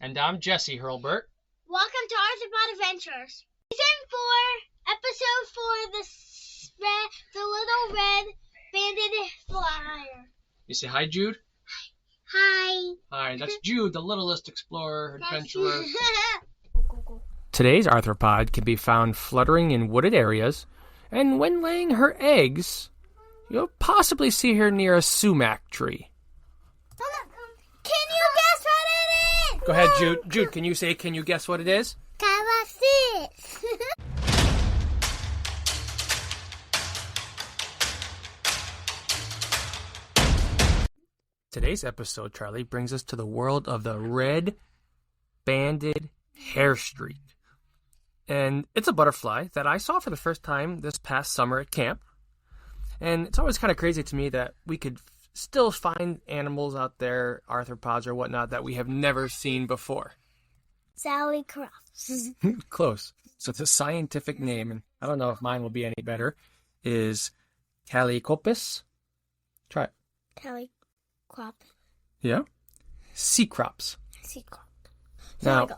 And I'm Jesse Hurlbert. Welcome to Arthropod Adventures. Season 4, Episode 4, the Little Red Banded Flyer. You say hi, Jude? Hi. Hi, that's Jude, the littlest explorer, adventurer. Today's arthropod can be found fluttering in wooded areas, and when laying her eggs, you'll possibly see her near a sumac tree. Can you guess what it is? Go ahead, Jude. Jude, can you guess what it is? Calabasas. Today's episode, Charlie, brings us to the world of the red banded hair streak. And it's a butterfly that I saw for the first time this past summer at camp. And it's always kind of crazy to me that we could still find animals out there, arthropods or whatnot, that we have never seen before. Sally Crofts. Close. So the scientific name, and I don't know if mine will be any better, is Chalcopus. Try it. Chalcopus. Yeah. Cecrops. Cecrops. Now,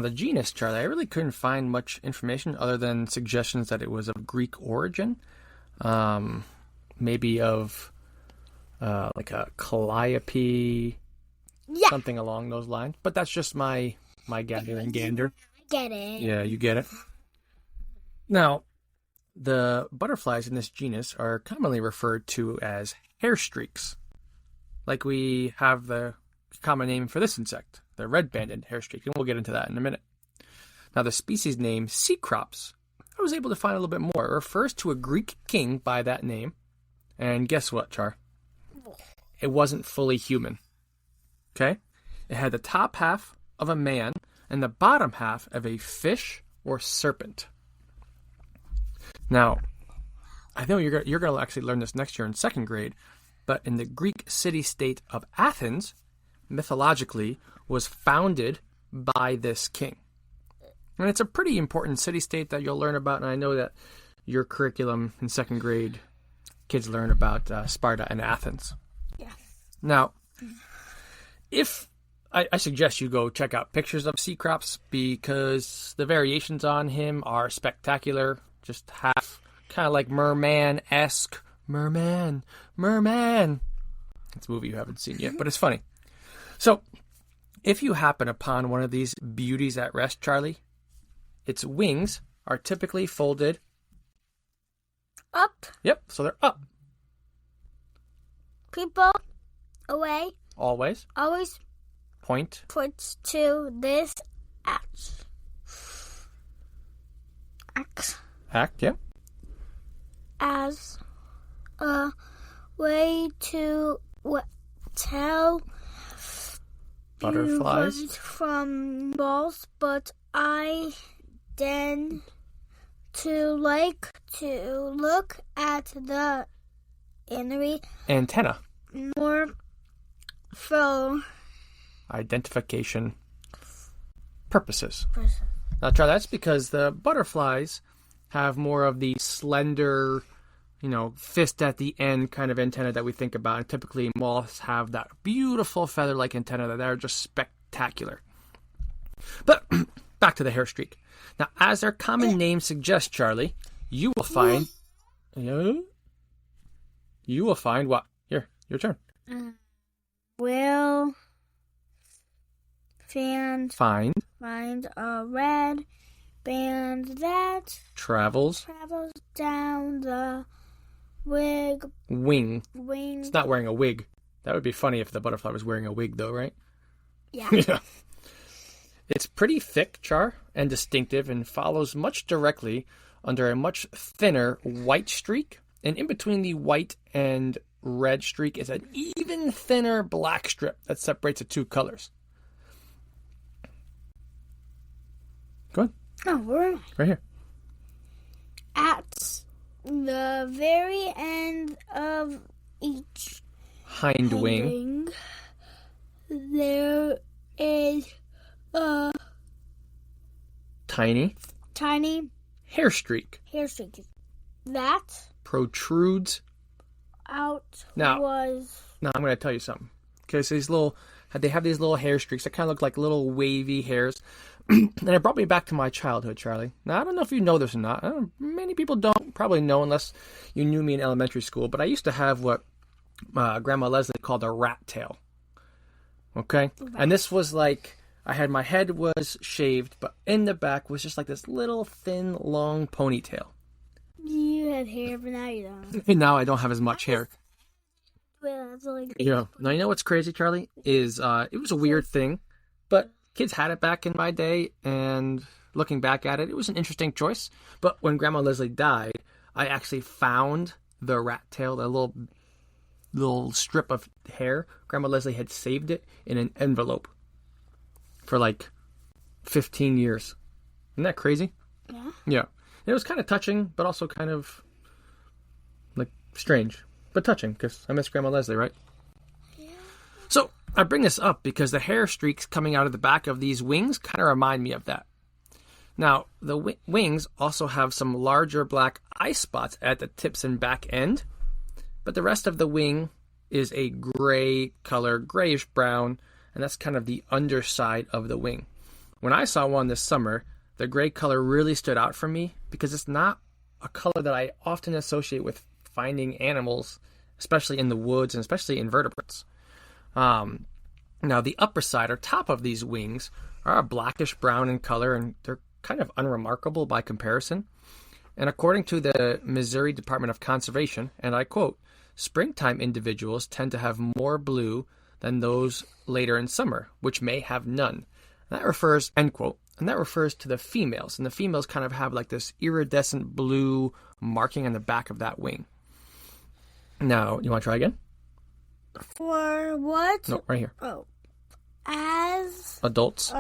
the genus, Charlie, I really couldn't find much information other than suggestions that it was of Greek origin. Maybe of like a calliope, something along those lines. But that's just my gander. Get it. Yeah, you get it. Now, the butterflies in this genus are commonly referred to as hair streaks. Like we have the common name for this insect, the red-banded hair streak, and we'll get into that in a minute. Now, the species name Cecrops, I was able to find a little bit more. It refers to a Greek king by that name. And guess what, Char? It wasn't fully human. Okay? It had the top half of a man and the bottom half of a fish or serpent. Now, I know you're going to actually learn this next year in second grade, but in the Greek city-state of Athens, mythologically, was founded by this king. And it's a pretty important city-state that you'll learn about, and I know that your curriculum in second grade, kids learn about Sparta and Athens. Yeah. Now, if I suggest you go check out pictures of Cecrops because the variations on him are spectacular, just half kind of like merman-esque. Merman. It's a movie you haven't seen yet, but it's funny. So, if you happen upon one of these beauties at rest, Charlie, its wings are typically folded up. Yep, so they're up. People away. Always. Point. Points to this Act, yep. As a way to tell Butterflies from balls, but I tend to like to look at the antenna more for identification purposes. Now, Charlie, that's because the butterflies have more of the slender, fist at the end kind of antenna that we think about. And typically moths have that beautiful feather-like antenna that are just spectacular. But back to the hair streak. Now, as their common name suggests, Charlie, you will find what? Here, your turn. Will find a red band that travels down the wing. It's not wearing a wig. That would be funny if the butterfly was wearing a wig, though, right? Yeah. Yeah. It's pretty thick, Char, and distinctive, and follows much directly under a much thinner white streak. And in between the white and red streak is an even thinner black strip that separates the two colors. Go ahead. Oh, we're right here. At the very end of each hind wing, there is a tiny hair streak that protrudes out now. Was Now I'm going to tell you something. Okay, so these little They have these little hair streaks that kind of look like little wavy hairs. And it brought me back to my childhood, Charlie. Now, I don't know if you know this or not. Many people don't probably know unless you knew me in elementary school. But I used to have what Grandma Leslie called a rat tail. Okay? Right. And this was like, my head was shaved, but in the back was just like this little thin, long ponytail. You had hair, but now you don't. And now I don't have as much hair. Well, that's like... Yeah. Now, you know what's crazy, Charlie? Is it was a weird thing, but kids had it back in my day, and looking back at it, it was an interesting choice. But when Grandma Leslie died, I actually found the rat tail, the little strip of hair. Grandma Leslie had saved it in an envelope for like 15 years. Isn't that crazy? Yeah. Yeah. It was kind of touching, but also kind of like strange, but touching because I miss Grandma Leslie, right? Yeah. So I bring this up because the hair streaks coming out of the back of these wings kind of remind me of that. Now, the wings also have some larger black eye spots at the tips and back end, but the rest of the wing is a gray color, grayish brown, and that's kind of the underside of the wing. When I saw one this summer, the gray color really stood out for me because it's not a color that I often associate with finding animals, especially in the woods and especially invertebrates. Now, the upper side or top of these wings are a blackish brown in color, and they're kind of unremarkable by comparison. And according to the Missouri Department of Conservation, and I quote, springtime individuals tend to have more blue than those later in summer, which may have none. That refers, end quote, and that refers to the females. And the females kind of have like this iridescent blue marking on the back of that wing. Now, you want to try again? For what? No, right here. Oh. As adults,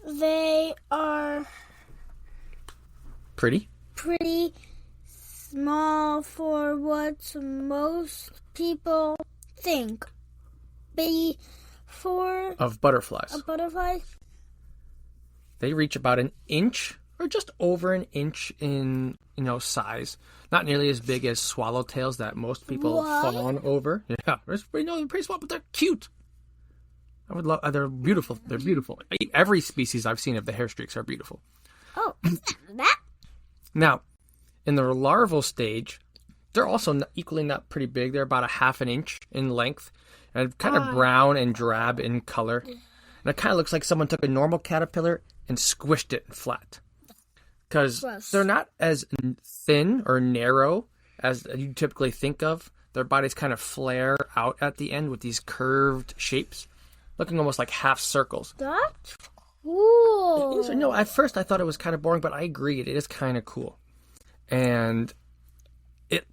they are pretty small for what most people think. Of butterflies. They reach about an inch or just over an inch in, size. Not nearly as big as swallowtails that most people fawn over. Yeah, they're pretty small, but they're cute. I would love. They're beautiful. They're beautiful. Every species I've seen of the hair streaks are beautiful. Oh, that. Now, in the larval stage, they're also equally not pretty big. They're about a half an inch in length, and kind of brown and drab in color. And it kind of looks like someone took a normal caterpillar and squished it flat. Because they're not as thin or narrow as you typically think of. Their bodies kind of flare out at the end with these curved shapes, looking almost like half circles. That's cool. No, at first I thought it was kind of boring, but I agree. It is kind of cool. And it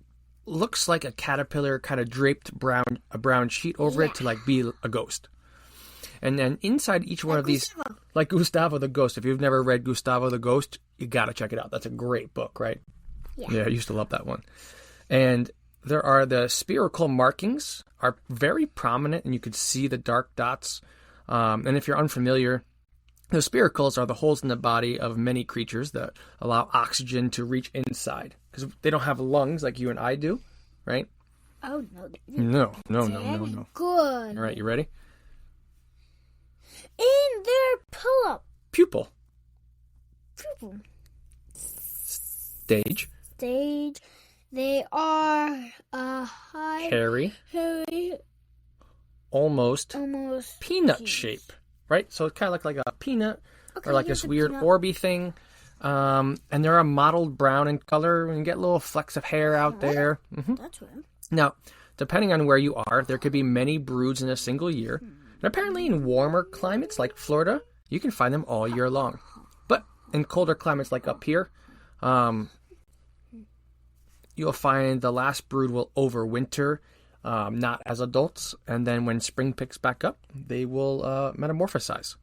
looks like a caterpillar kind of draped a brown sheet over it to like be a ghost. And then inside each one of these, like Gustavo the Ghost. If you've never read Gustavo the Ghost, you got to check it out. That's a great book, right? Yeah, I used to love that one. And there are the spherical markings are very prominent, and you could see the dark dots. And if you're unfamiliar, the spiracles are the holes in the body of many creatures that allow oxygen to reach inside. Because they don't have lungs like you and I do, right? Oh, no. No. Good. All right, you ready? In their pull-up. Pupil. Stage. They are high. Hairy. Almost peanut shape. Right? So it kind of looks like a peanut or like this weird orby thing. And they're a mottled brown in color. And you get little flecks of hair out there. Mm-hmm. That's weird. Now, depending on where you are, there could be many broods in a single year. And apparently in warmer climates like Florida, you can find them all year long. But in colder climates like up here, you'll find the last brood will overwinter, not as adults. And then when spring picks back up, they will metamorphosize.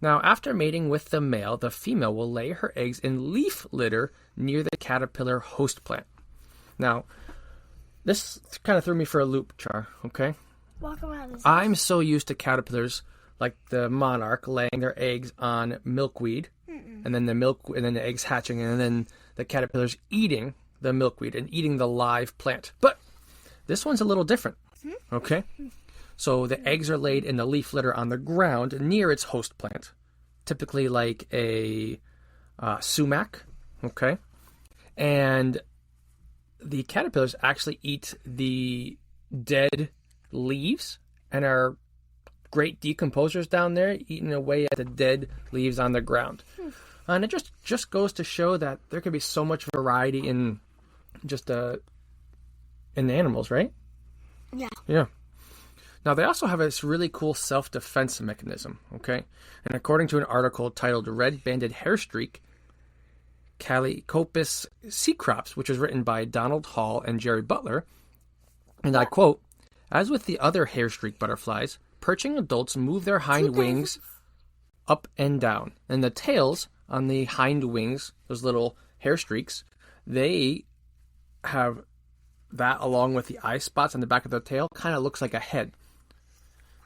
Now, after mating with the male, the female will lay her eggs in leaf litter near the caterpillar host plant. Now, this kind of threw me for a loop, Char, okay? Walk around this. I'm so used to caterpillars, like the monarch, laying their eggs on milkweed, and then the eggs hatching, and then the caterpillars eating the milkweed and eating the live plant. But this one's a little different, okay? So the eggs are laid in the leaf litter on the ground near its host plant, typically like a sumac, okay? And the caterpillars actually eat the dead leaves and are great decomposers down there, eating away at the dead leaves on the ground. And it just goes to show that there can be so much variety in just in animals, right? Yeah. Yeah. Now, they also have this really cool self-defense mechanism, okay? And according to an article titled Red-Banded Hairstreak, Calicopus cecrops, which was written by Donald Hall and Jerry Butler, and I quote, "As with the other hairstreak butterflies, perching adults move their hind wings up and down, and the tails on the hind wings, those little hair streaks, they have that along with the eye spots on the back of the tail, kind of looks like a head.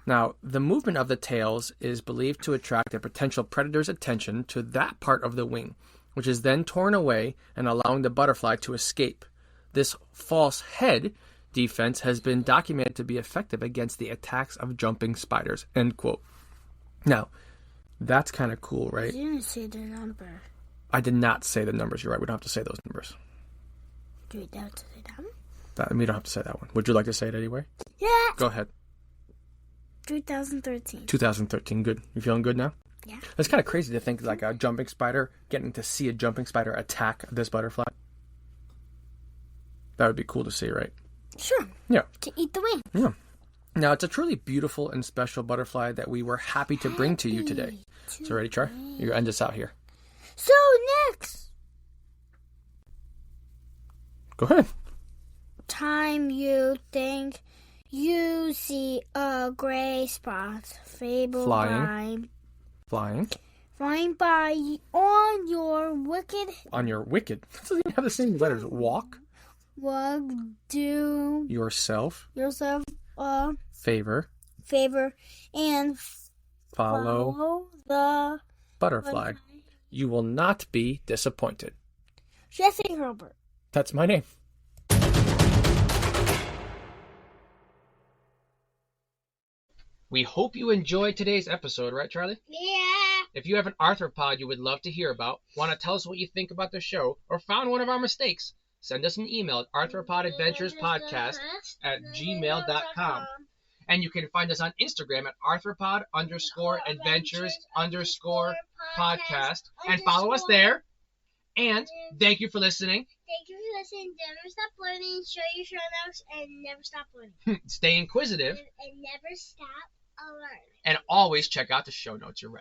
Now, the movement of the tails is believed to attract a potential predator's attention to that part of the wing, which is then torn away and allowing the butterfly to escape. This false head defense has been documented to be effective against the attacks of jumping spiders," end quote. Now, that's kind of cool, right? You didn't say the number. I did not say the numbers. You're right. We don't have to say those numbers. Do we have to say them? We don't have to say that one. Would you like to say it anyway? Yeah. Go ahead. 2013. 2013. Good. You feeling good now? Yeah. It's kind of crazy to think like a jumping spider, getting to see a jumping spider attack this butterfly. That would be cool to see, right? Sure. Yeah. To eat the wing. Yeah. Now, it's a truly beautiful and special butterfly that we were happy to bring to you today. So ready, Char? You're going to end us out here. So next Go ahead. time you think you see a gray spot Flying flying by on your wicked on your wicked. It doesn't even have the same letters. Walk wug, do yourself yourself a favor. and Follow the butterfly. You will not be disappointed. Jesse Herbert. That's my name. We hope you enjoyed today's episode, right, Charlie? Yeah. If you have an arthropod you would love to hear about, want to tell us what you think about the show, or found one of our mistakes, send us an email at arthropodadventurespodcast@gmail.com. And you can find us on Instagram at arthropod_adventures_podcast and follow us there. And thank you for listening. Thank you for listening. Never stop learning. Show your show notes and never stop learning. Stay inquisitive And never stop learning. and always check out the show notes. You're right.